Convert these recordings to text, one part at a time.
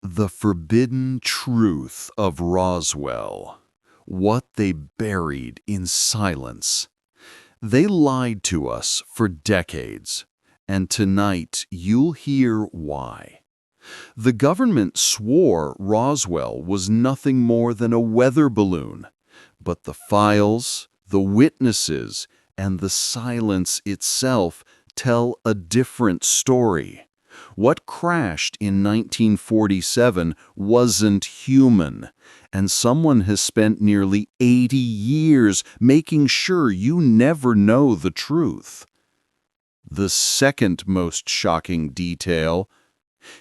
The forbidden truth of Roswell. What they buried in silence. They lied to us for decades, and tonight you'll hear why. The government swore Roswell was nothing more than a weather balloon, but the files, the witnesses, and the silence itself tell a different story. What crashed in 1947 wasn't human, and someone has spent nearly 80 years making sure you never know the truth. The second most shocking detail: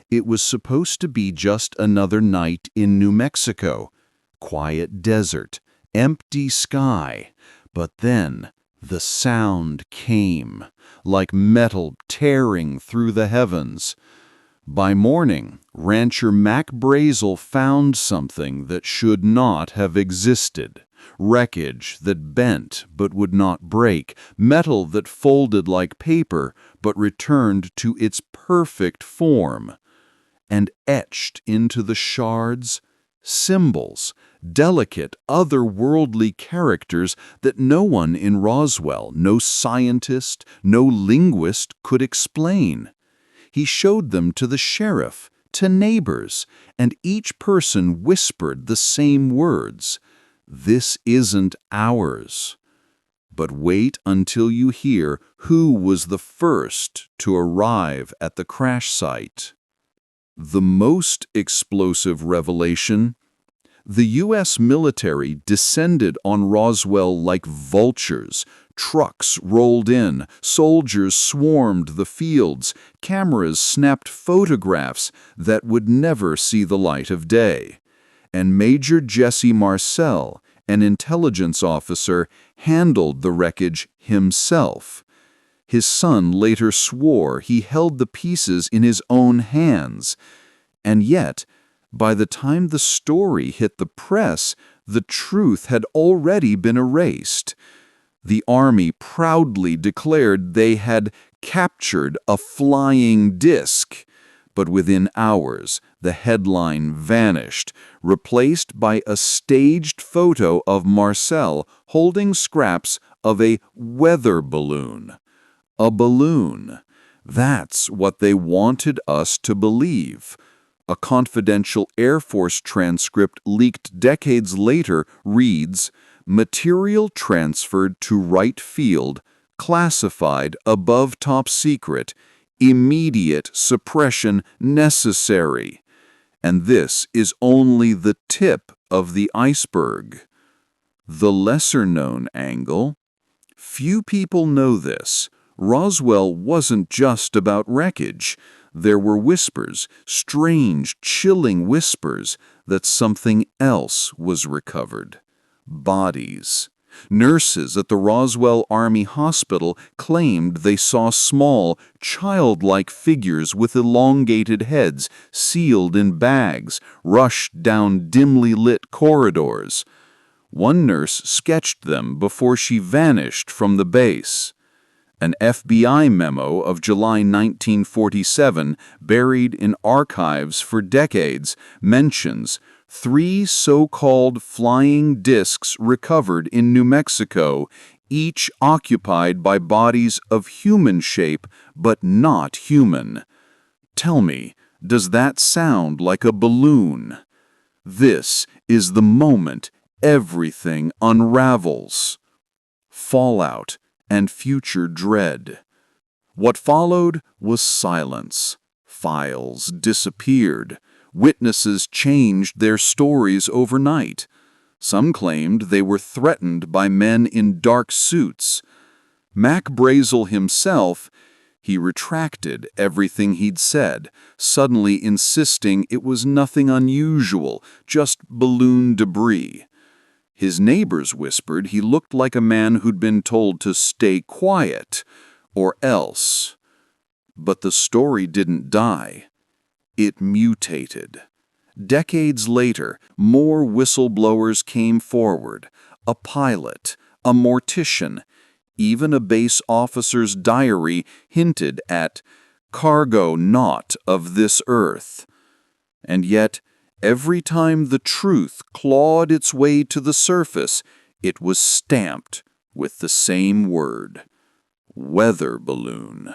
it was supposed to be just another night in New Mexico. Quiet desert, empty sky. But then the sound came, like metal tearing through the heavens. By morning, rancher Mac Brazel found something that should not have existed. Wreckage that bent but would not break, metal that folded like paper but returned to its perfect form. And etched into the shards, symbols, delicate, otherworldly characters that no one in Roswell, no scientist, no linguist could explain. He showed them to the sheriff, to neighbors, and each person whispered the same words: "This isn't ours." But wait until you hear who was the first to arrive at the crash site. The most explosive revelation: the U.S. military descended on Roswell like vultures. Trucks rolled in, soldiers swarmed the fields, cameras snapped photographs that would never see the light of day. And Major Jesse Marcel, an intelligence officer, handled the wreckage himself. His son later swore he held the pieces in his own hands. And yet, by the time the story hit the press, the truth had already been erased. The Army proudly declared they had captured a flying disc. But within hours, the headline vanished, replaced by a staged photo of Marcel holding scraps of a weather balloon. A balloon. That's what they wanted us to believe. A confidential Air Force transcript leaked decades later reads, "Material transferred to Wright Field, classified above top secret, immediate suppression necessary." And this is only the tip of the iceberg. The lesser-known angle: few people know this. Roswell wasn't just about wreckage. There were whispers, strange, chilling whispers, that something else was recovered. Bodies. Nurses at the Roswell Army Hospital claimed they saw small, childlike figures with elongated heads, sealed in bags, rushed down dimly lit corridors. One nurse sketched them before she vanished from the base. An FBI memo of July 1947, buried in archives for decades, mentions 3 so-called flying discs recovered in New Mexico, each occupied by bodies of human shape but not human. Tell me, does that sound like a balloon? This is the moment everything unravels. Fallout and future dread. What followed was silence. Files disappeared. Witnesses changed their stories overnight. Some claimed they were threatened by men in dark suits. Mac Brazel himself, he retracted everything he'd said, suddenly insisting it was nothing unusual, just balloon debris. His neighbors whispered he looked like a man who'd been told to stay quiet, or else. But the story didn't die. It mutated. Decades later, more whistleblowers came forward. A pilot, a mortician, even a base officer's diary hinted at cargo not of this earth. And yet, every time the truth clawed its way to the surface, it was stamped with the same word: weather balloon.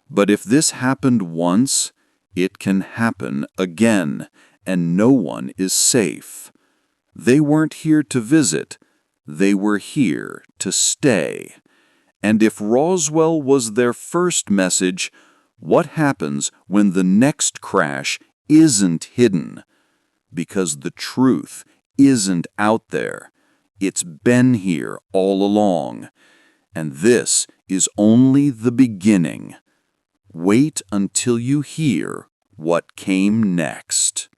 But if this happened once, it can happen again, and no one is safe. They weren't here to visit, they were here to stay. And if Roswell was their first message, what happens when the next crash isn't hidden? Because the truth isn't out there. It's been here all along. And this is only the beginning. Wait until you hear what came next.